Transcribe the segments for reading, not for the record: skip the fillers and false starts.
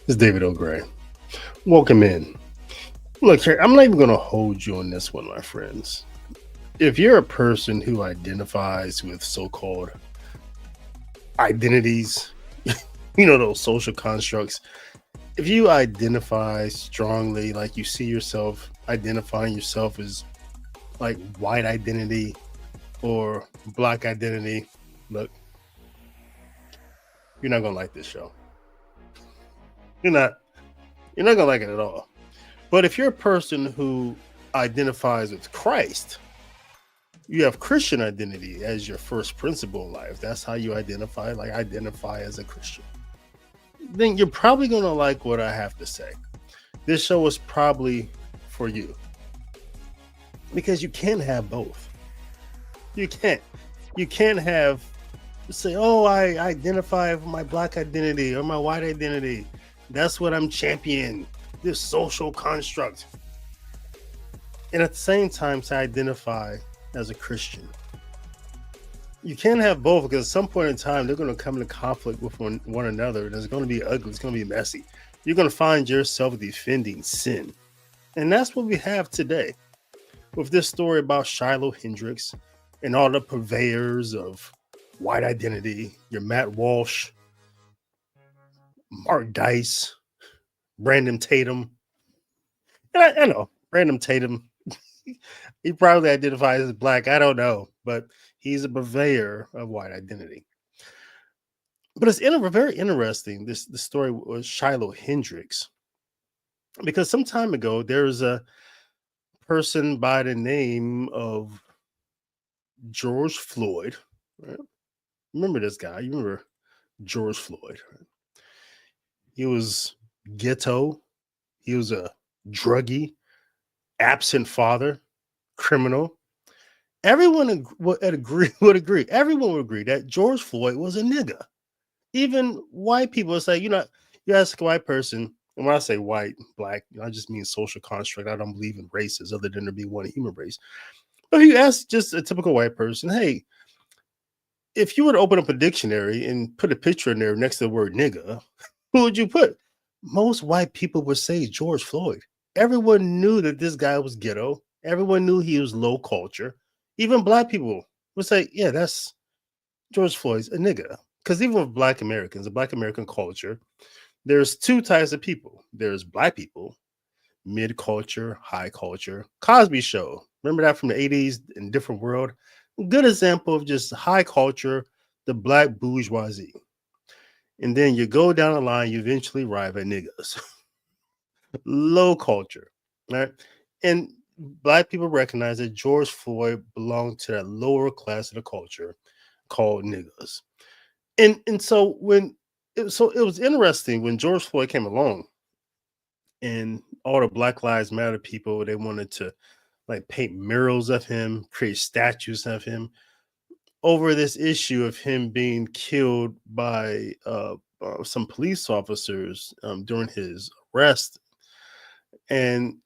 It's David O'Gray. Welcome in. Look, here, I'm not even going to hold you on this one, my friends. If you're a person who identifies with so called identities, those social constructs, if you identify strongly, like you see yourself identifying yourself as like white identity or black identity, look, you're not going to like this show. You're not. You're not going to like it at all. But if you're a person who identifies with Christ, you have Christian identity as your first principle in life. That's how you identify as a Christian. Then you're probably going to like what I have to say. This show is probably for you because you can't have both. You can't. You can't have say, oh, I identify with my black identity or my white identity. That's what I'm championing. This social construct. And at the same time, to identify as a Christian. You can't have both because at some point in time, they're going to come into conflict with one another. And it's going to be ugly. It's going to be messy. You're going to find yourself defending sin. And that's what we have today with this story about Shilo Hendrix and all the purveyors of white identity. Your Matt Walsh, Mark Dice, Brandon Tatum. And I know, Brandon Tatum, he probably identifies as black. I don't know. But he's a purveyor of white identity. But it's very interesting, the story was Shilo Hendrix. Because some time ago, there was a person by the name of George Floyd. Right? Remember this guy? You remember George Floyd? Right? He was ghetto. He was a druggie, absent father, criminal. Everyone would agree. Everyone would agree that George Floyd was a nigga. Even white people say, you ask a white person, and when I say white, black, I just mean social construct. I don't believe in races other than there be one human race. But if you ask just a typical white person, hey, if you were to open up a dictionary and put a picture in there next to the word nigga, who would you put? Most white people would say George Floyd. Everyone knew that this guy was ghetto. Everyone knew he was low culture. Even black people would say, yeah, that's George Floyd's a nigga. Because even with black Americans, the black American culture, there's two types of people. There's black people, mid culture, high culture. Cosby Show. Remember that from the 80s in Different World? Good example of just high culture, the black bourgeoisie. And then you go down the line, you eventually arrive at niggas. Low culture, right? And black people recognize that George Floyd belonged to that lower class of the culture called niggas. And so it was interesting when George Floyd came along and all the Black Lives Matter people, they wanted to like paint murals of him, create statues of him over this issue of him being killed by some police officers during his arrest. And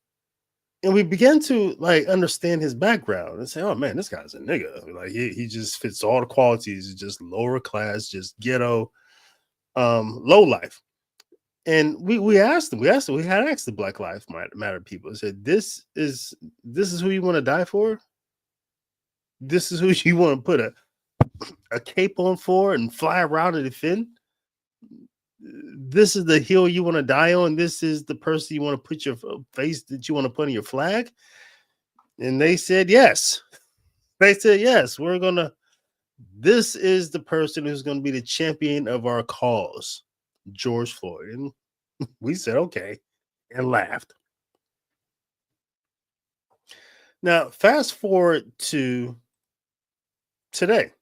we began to like understand his background and say, oh man, this guy's a nigga. Like he just fits all the qualities, just lower class, just ghetto, low life. And we asked him, we had asked the Black Lives Matter people. I said, this is who you want to die for? This is who you want to put a cape on for and fly around and defend? This is the hill you want to die on? This is the person you want to put your face that you want to put on your flag? And they said yes. They said yes, this is the person who's going to be the champion of our cause, George Floyd. And we said okay and laughed. Now, fast forward to today.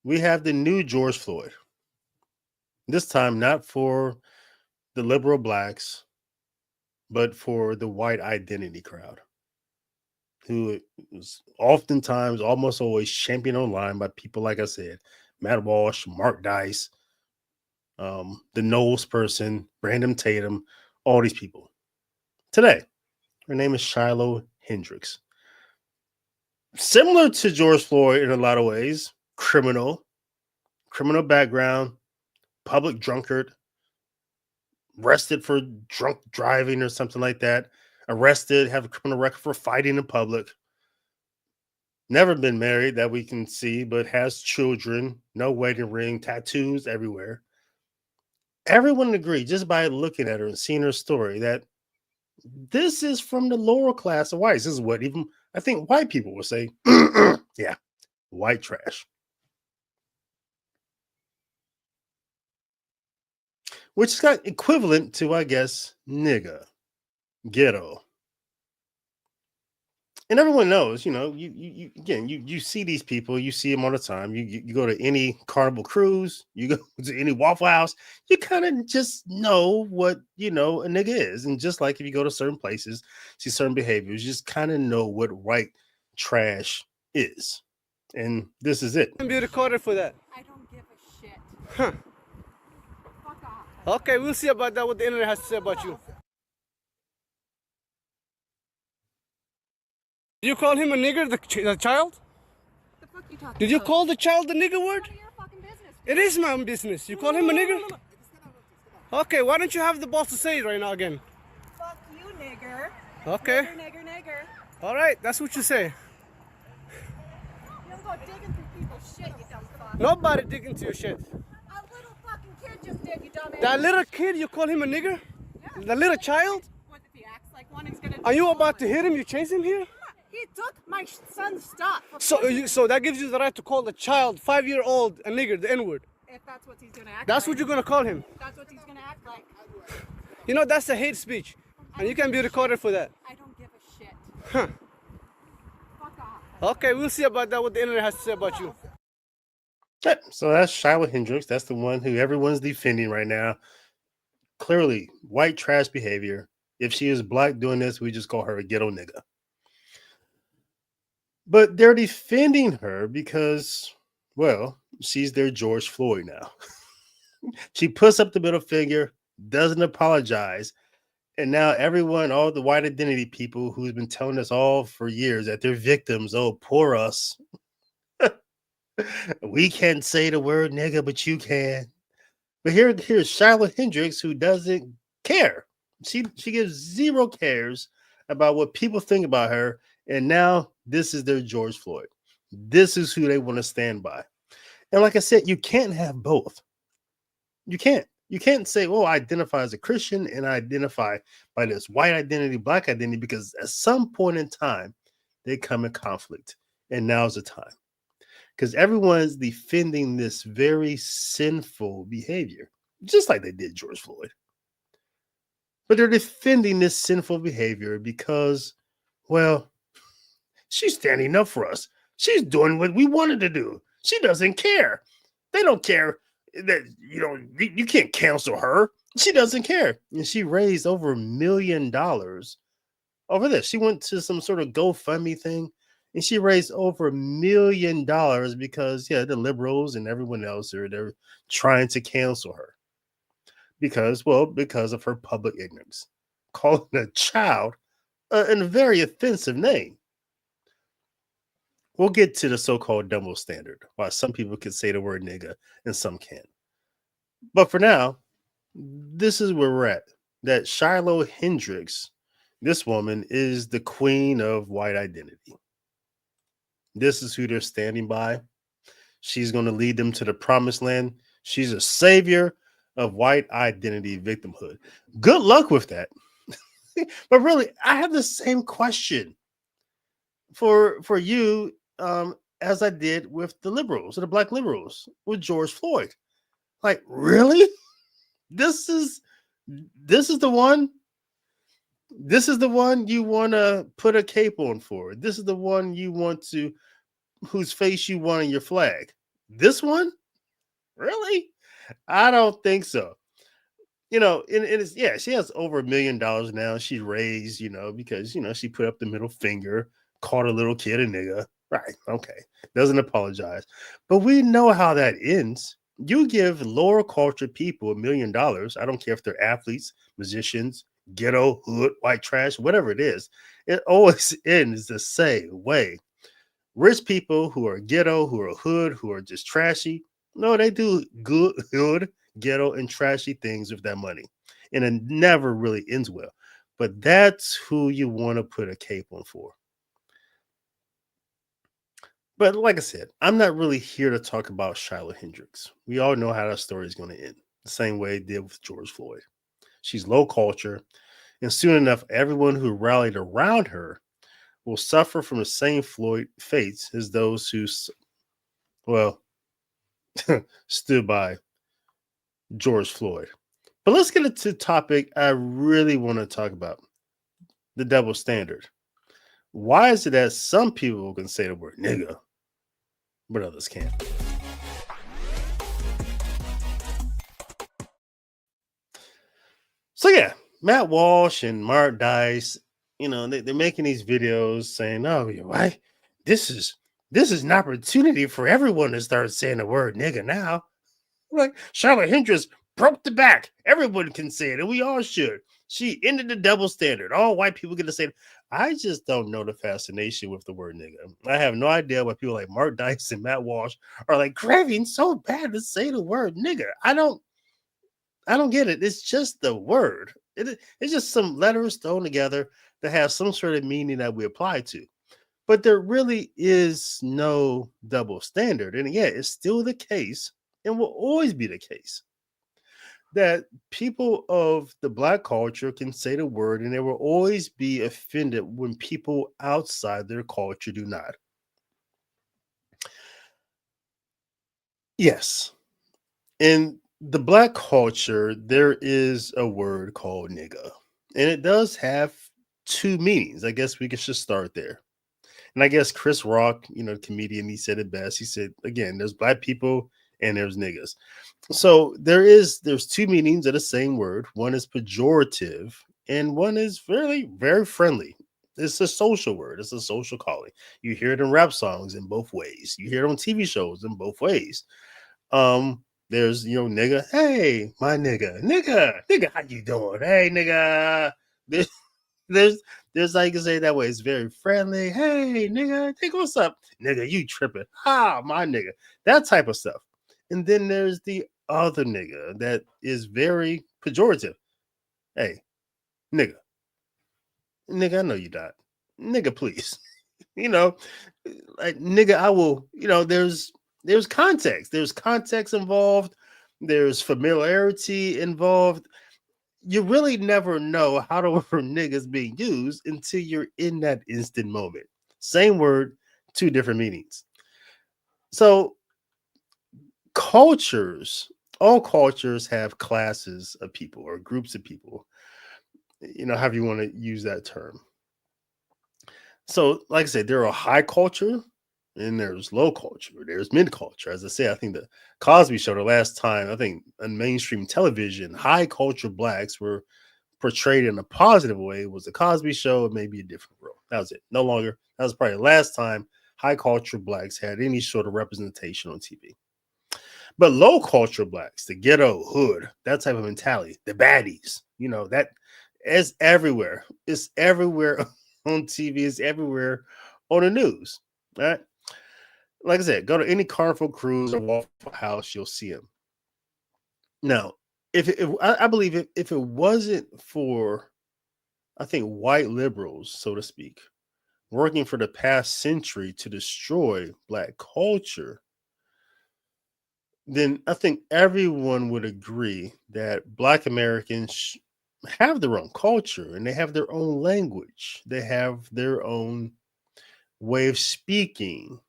We have the new George Floyd. This time, not for the liberal blacks, but for the white identity crowd, who is oftentimes, almost always championed online by people, like I said, Matt Walsh, Mark Dice, the Knowles person, Brandon Tatum, all these people. Today, her name is Shilo Hendrix. Similar to George Floyd in a lot of ways, criminal background, public drunkard, arrested for drunk driving or something like that, arrested, have a criminal record for fighting in public, never been married that we can see, but has children, no wedding ring, tattoos everywhere. Everyone agreed just by looking at her and seeing her story that this is from the lower class of whites. This is what even I think white people would say. Yeah, white trash. Which is kind of equivalent to, I guess, nigga, ghetto. And everyone knows, you again, you see these people, you see them all the time. You go to any Carnival cruise, you go to any Waffle House, you kind of just know what a nigga is. And just like if you go to certain places, see certain behaviors, you just kind of know what white trash is. And this is it. Be recorded for that. I don't give a shit. Huh. Fuck off. Okay, we'll see about that, what the internet has to say about you. Did you call him a nigger, the child? The fuck you talking Did you about? call the child the nigger word? None of your fucking business. It is my own business. You call him a nigger? Okay, why don't you have the balls to say it right now again? Fuck you, nigger. Okay. Nigger. All right, that's what you say. You don't go digging through people's shit, you dumb fuck. Nobody dig into your shit. A little fucking kid just did, you dumb That little kid, you call him a nigger? Yeah. The little child? What if he acts like one, he's gonna Are you about to hit him? You chase him here? He took my son's stuff. So that gives you the right to call the child, 5-year-old, a nigger, the N-word. If that's what he's gonna act That's like. what you're gonna call him. That's what he's gonna act like. You know, that's a hate speech. And you can be recorded for that. I don't give a shit. Huh. Fuck off. Okay, we'll see about that, what the internet has to say about you. Okay, so that's Shilo Hendrix. That's the one who everyone's defending right now. Clearly, white trash behavior. If she is black doing this, we just call her a ghetto nigga. But they're defending her because, well, she's their George Floyd now. She puts up the middle finger, doesn't apologize. And now everyone, all the white identity people who's been telling us all for years that they're victims, oh, poor us. We can't say the word nigga, but you can. But here's Shilo Hendrix, who doesn't care. She gives zero cares about what people think about her. And now this is their George Floyd. This is who they want to stand by. And like I said, you can't have both. You can't. You can't say, oh, I identify as a Christian and I identify by this white identity, black identity, because at some point in time, they come in conflict. And now's the time. Because everyone's defending this very sinful behavior, just like they did George Floyd. But they're defending this sinful behavior because, well, she's standing up for us. She's doing what we wanted to do. She doesn't care. They don't care that, you can't cancel her. She doesn't care. And she raised over $1 million over this. She went to some sort of GoFundMe thing and she raised over $1 million because, the liberals and everyone else they're trying to cancel her. Because of her public ignorance. Calling a child a very offensive name. We'll get to the so-called double standard, why some people can say the word nigga and some can't. But for now, this is where we're at. That Shilo Hendrix, this woman, is the queen of white identity. This is who they're standing by. She's going to lead them to the promised land. She's a savior of white identity victimhood. Good luck with that. But really, I have the same question for you as I did with the liberals, the black liberals, with George Floyd. Like, really? This is the one? This is the one you want to put a cape on for. This is the one you want to, whose face you want on your flag. This one? Really? I don't think so. And it's, she has over $1 million now. She raised, because, she put up the middle finger, called a little kid a nigga. Right. Okay. Doesn't apologize. But we know how that ends. You give lower culture people $1 million. I don't care if they're athletes, musicians, ghetto, hood, white trash, whatever it is. It always ends the same way. Rich people who are ghetto, who are hood, who are just trashy. No, they do good, hood, ghetto, and trashy things with that money. and it never really ends well. But that's who you want to put a cape on for. But like I said, I'm not really here to talk about Shilo Hendrix. We all know how that story is going to end, the same way it did with George Floyd. She's low culture, and soon enough, everyone who rallied around her will suffer from the same Floyd fates as those who, well, stood by George Floyd. But let's get into the topic I really want to talk about, the double standard. Why is it that some people can say the word nigga, but others can't? So yeah, Matt Walsh and Mark Dice, they're making these videos saying, "Oh, you're right. This is an opportunity for everyone to start saying the word nigga now." Like Charlotte Hendrix broke the back. Everyone can say it, and we all should. She ended the double standard. All white people get to say it. I just don't know the fascination with the word nigga. I have no idea why people like Mark Dice and Matt Walsh are like craving so bad to say the word nigga. I don't get it. It's just the word. It's just some letters thrown together that have some sort of meaning that we apply to. But there really is no double standard. And yeah, it's still the case and will always be the case that people of the Black culture can say the word and they will always be offended when people outside their culture do not. Yes. In the Black culture, there is a word called nigga, and it does have two meanings. I guess we could just start there. And I guess Chris Rock, comedian, he said it best. He said, again, there's Black people and there's niggas. So there's two meanings of the same word. One is pejorative and one is very, very friendly. It's a social word. It's a social calling. You hear it in rap songs in both ways. You hear it on TV shows in both ways. There's nigga, hey, my nigga, how you doing? Hey, nigga. There's how you can say it that way. It's very friendly. Hey, nigga, what's up? Nigga, you tripping. Ah, my nigga. That type of stuff. And then there's the other nigga that is very pejorative. Hey, nigga. Nigga, I know you not. Nigga, please. Like nigga, I will, there's context. There's context involved. There's familiarity involved. You really never know how the word nigga is being used until you're in that instant moment. Same word, two different meanings. So all cultures have classes of people or groups of people, however you want to use that term. So, like I said, there are high culture and there's low culture. There's mid culture. As I say, I think the Cosby Show, the last time, I think on mainstream television, high culture blacks were portrayed in a positive way. Was the Cosby Show, maybe a different role. That was it. No longer. That was probably the last time high culture blacks had any sort of representation on TV. But low culture blacks, the ghetto hood, that type of mentality, the baddies, that is everywhere. It's everywhere on TV, it's everywhere on the news. Right? Like I said, go to any Carnival cruise or Waffle House, you'll see them. Now, I believe if it wasn't for, I think, white liberals, so to speak, working for the past century to destroy Black culture, then I think everyone would agree that Black Americans have their own culture and they have their own language. They have their own way of speaking.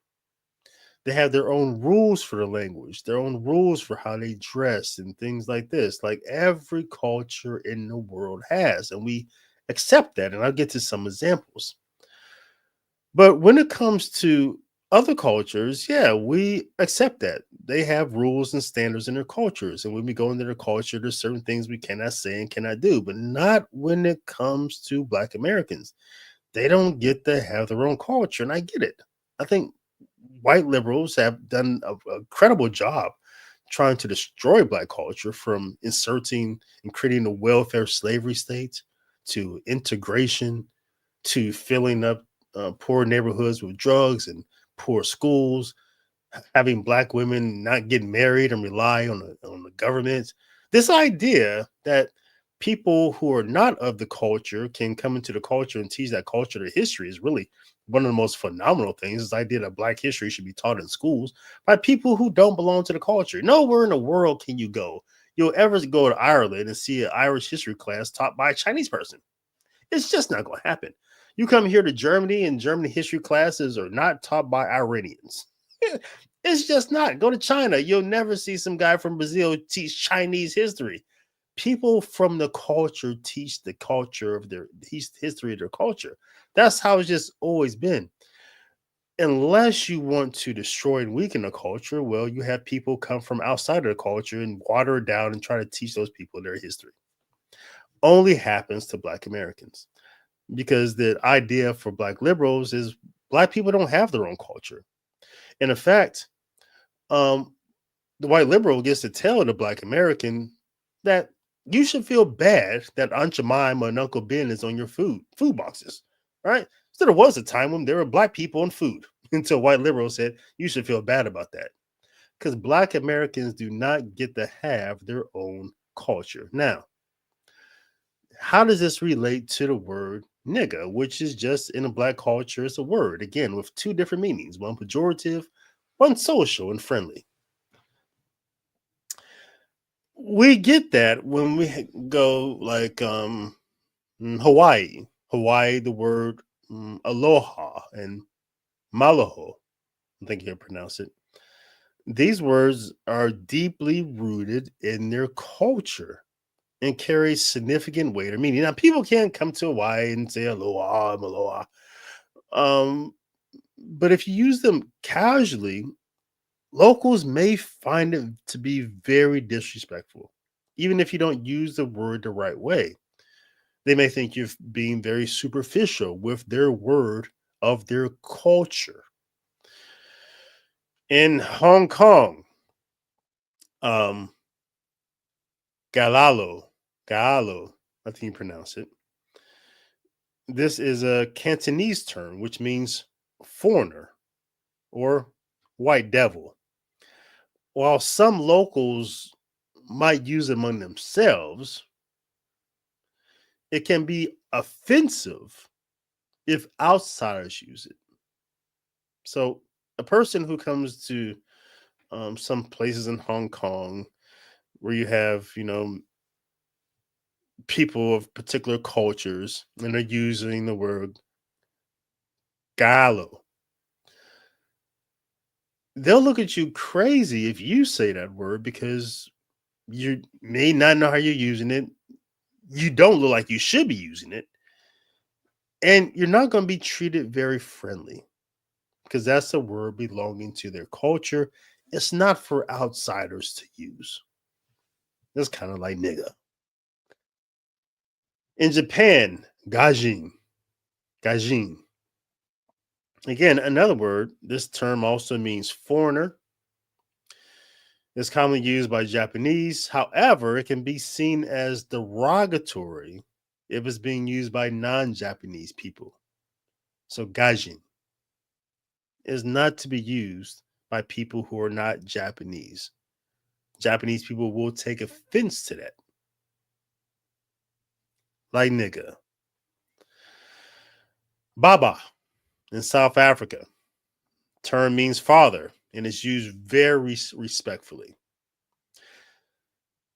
They have their own rules for the language, their own rules for how they dress and things like this, like every culture in the world has. And we accept that. And I'll get to some examples. But when it comes to other cultures, yeah, we accept that. They have rules and standards in their cultures. And when we go into their culture, there's certain things we cannot say and cannot do, but not when it comes to Black Americans. They don't get to have their own culture. And I get it. I think white liberals have done a credible job trying to destroy Black culture, from inserting and creating a welfare slavery state to integration to filling up poor neighborhoods with drugs and poor schools, having Black women not get married and rely on the government. This idea that people who are not of the culture can come into the culture and teach that culture. The history is really one of the most phenomenal things. This idea that Black history should be taught in schools by people who don't belong to the culture. Nowhere in the world can you go. You'll ever go to Ireland and see an Irish history class taught by a Chinese person. It's just not going to happen. You come here to Germany, and Germany history classes are not taught by Iranians. It's just not. Go to China. You'll never see some guy from Brazil teach Chinese history. People from the culture teach the culture of their history of their culture. That's how it's just always been. Unless you want to destroy and weaken a culture, well, you have people come from outside of the culture and water it down and try to teach those people their history. Only happens to Black Americans, because the idea for Black liberals is Black people don't have their own culture. And in fact, the white liberal gets to tell the Black American that you should feel bad that Aunt Jemima and Uncle Ben is on your food boxes, right? So there was a time when there were Black people on food until white liberals said you should feel bad about that, because Black Americans do not get to have their own culture. Now, how does this relate to the word nigga, which is just in a Black culture, it's a word, again, with two different meanings, one pejorative, one social and friendly. We get that when we go like Hawaii, the word aloha and malaho, I think you can pronounce it. These words are deeply rooted in their culture and carry significant weight or meaning. Now, people can't come to Hawaii and say aloha, aloha. But if you use them casually, locals may find it to be very disrespectful, even if you don't use the word the right way. They may think you're being very superficial with their word of their culture. In Hong Kong, Galalo, I think you pronounce it. This is a Cantonese term, which means foreigner or white devil. While some locals might use it among themselves, it can be offensive if outsiders use it. So a person who comes to some places in Hong Kong where you have, people of particular cultures and they're using the word galo, they'll look at you crazy if you say that word, because you may not know how you're using it. You don't look like you should be using it. And you're not going to be treated very friendly, because that's a word belonging to their culture. It's not for outsiders to use. It's kind of like nigga. In Japan, gajin. Again, another word. This term also means foreigner. It's commonly used by Japanese. However, it can be seen as derogatory if it's being used by non-Japanese people. So gajin is not to be used by people who are not Japanese. Japanese people will take offense to that. Like nigga. Baba in South Africa. Term means father and is used very respectfully.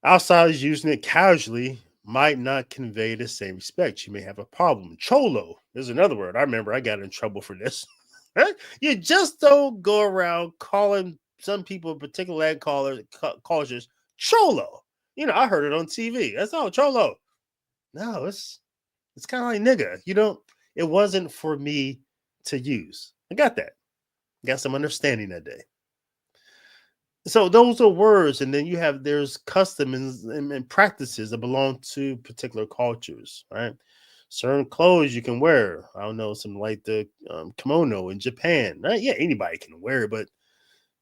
Outsiders using it casually might not convey the same respect. You may have a problem. Cholo is another word. I remember I got in trouble for this. You just don't go around calling some people, particular cultures, cholo. I heard it on TV. That's all, cholo. No, it's kind of like nigga. It wasn't for me to use. I got that. Got some understanding that day. So those are words, and then there's customs and practices that belong to particular cultures, right? Certain clothes you can wear. I don't know, some like the kimono in Japan, right? Yeah, anybody can wear it, but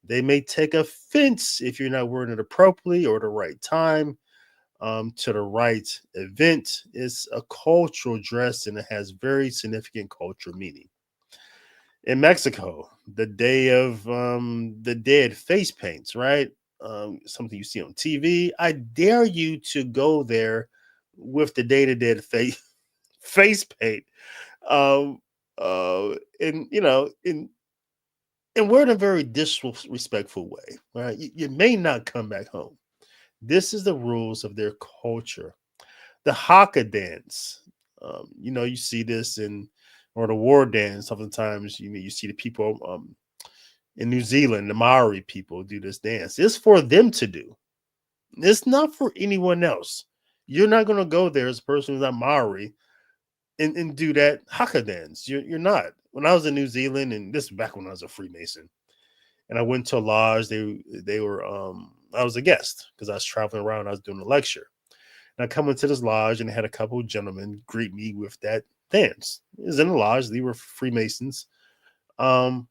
they may take offense if you're not wearing it appropriately or at the right time, to the right event. It's a cultural dress, and it has very significant cultural meaning. In Mexico, the Day of the Dead face paints, right? Something you see on TV. I dare you to go there with the day to day face paint. Um, and you know, and we're in a very disrespectful way, right? You may not come back home. This is the rules of their culture. The haka dance, you know, you see this or the war dance. Oftentimes, you see the people in New Zealand, the Maori people do this dance. It's for them to do. It's not for anyone else. You're not going to go there as a person who's not Maori and do that haka dance. You're not. When I was in New Zealand, and this was back when I was a Freemason, and I went to a lodge, they were I was a guest because I was traveling around. I was doing a lecture, and I come into this lodge and had a couple of gentlemen greet me with that dance. It was in the lodge. They were Freemasons, but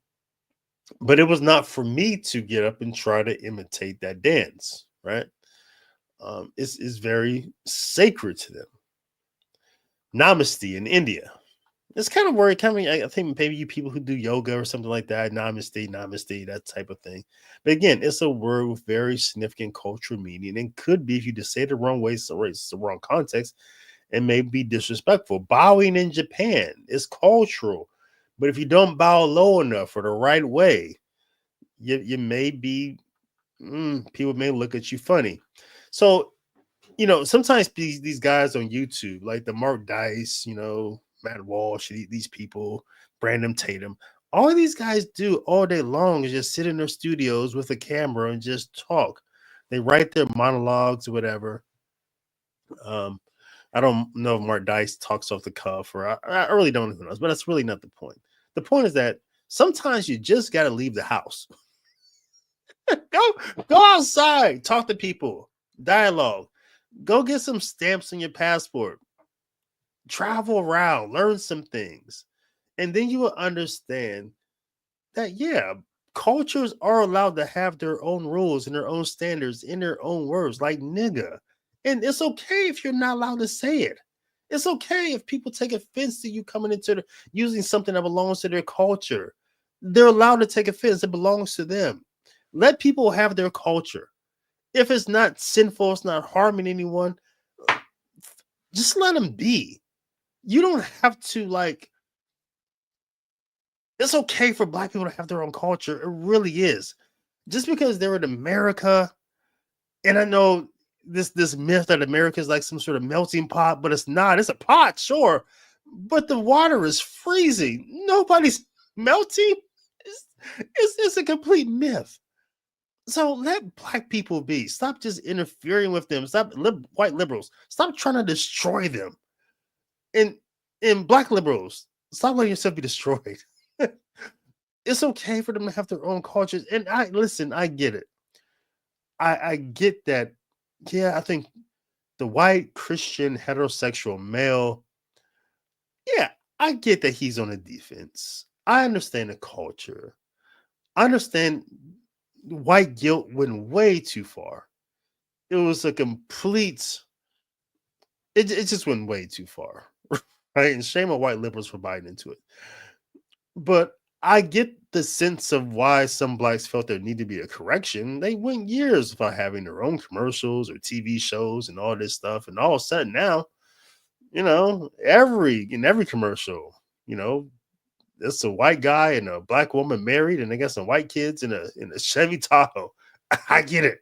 it was not for me to get up and try to imitate that dance. Right? It's very sacred to them. Namaste in India. It's kind of where it coming. I think maybe you people who do yoga or something like that, namaste, that type of thing. But again, it's a word with very significant cultural meaning, and could be, if you just say it the wrong way, it's the wrong context, and may be disrespectful. Bowing in Japan is cultural, but if you don't bow low enough or the right way, you may be people may look at you funny. So, you know, sometimes these guys on YouTube, like the Mark Dice, you know, Matt Walsh, these people, Brandon Tatum, all of these guys do all day long is just sit in their studios with a camera and just talk. They write their monologues or whatever. I don't know if Mark Dice talks off the cuff, or I really don't know who knows, but that's really not the point. The point is that sometimes you just got to leave the house. Go outside, talk to people, dialogue. Go get some stamps on your passport. Travel around, learn some things. And then you will understand that, yeah, cultures are allowed to have their own rules and their own standards in their own words, like nigga. And it's okay if you're not allowed to say it. It's okay if people take offense to you coming into using something that belongs to their culture. They're allowed to take offense. It belongs to them. Let people have their culture. If it's not sinful, it's not harming anyone, just let them be. You don't have to, like, it's okay for Black people to have their own culture. It really is. Just because they're in America, and I know this myth that America is like some sort of melting pot, but it's not. It's a pot, sure, but the water is freezing. Nobody's melting. It's a complete myth. So let Black people be. Stop just interfering with them. Stop, white liberals. Stop trying to destroy them. And Black liberals, stop letting yourself be destroyed. It's okay for them to have their own cultures. And I get it. I get that. Yeah, I think the white Christian heterosexual male, yeah, I get that he's on the defense. I understand the culture. I understand white guilt went way too far. It was a complete, it just went way too far. Right? And shame on white liberals for buying into it. But I get the sense of why some Blacks felt there need to be a correction. They went years without having their own commercials or TV shows and all this stuff. And all of a sudden now, you know, in every commercial, you know, it's a white guy and a Black woman married, and they got some white kids in a Chevy Tahoe. I get it.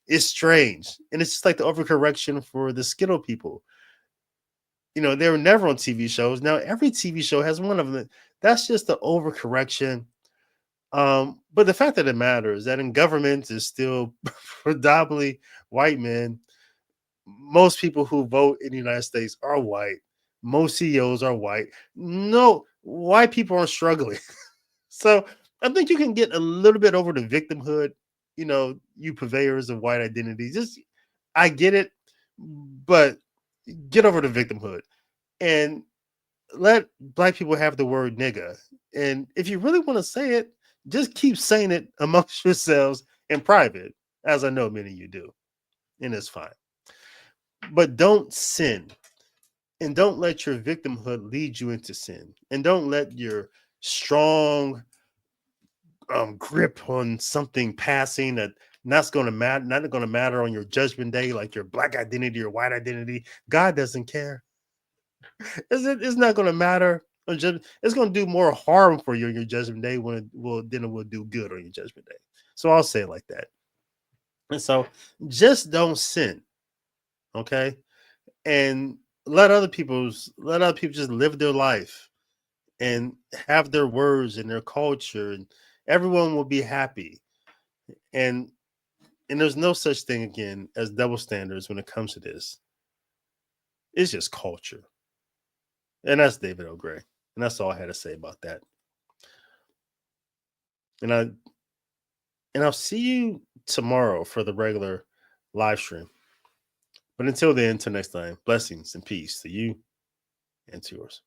It's strange. And it's just like the overcorrection for the Skittle people. You know, they were never on TV shows. Now every TV show has one of them. That's just the overcorrection. But the fact that it matters that in government is still predominantly white men. Most people who vote in the United States are white. Most CEOs are white. No, white people are struggling. So I think you can get a little bit over the victimhood, you know, you purveyors of white identity. Just, I get it, but get over the victimhood and let Black people have the word nigga. And if you really want to say it, just keep saying it amongst yourselves in private, as I know many of you do. And it's fine. But don't sin. And don't let your victimhood lead you into sin. And don't let your strong grip on something passing that Not going to matter. Not going to matter on your judgment day, like your black identity or white identity. God doesn't care. It's not going to matter. It's going to do more harm for you on your judgment day than it will do good on your judgment day. So I'll say it like that. And so just don't sin, okay? And let other people just live their life and have their words and their culture, and everyone will be happy. And there's no such thing again as double standards when it comes to this. It's just culture. And that's David O'Gray. And that's all I had to say about that. And I'll see you tomorrow for the regular live stream. But until then, until next time, blessings and peace to you and to yours.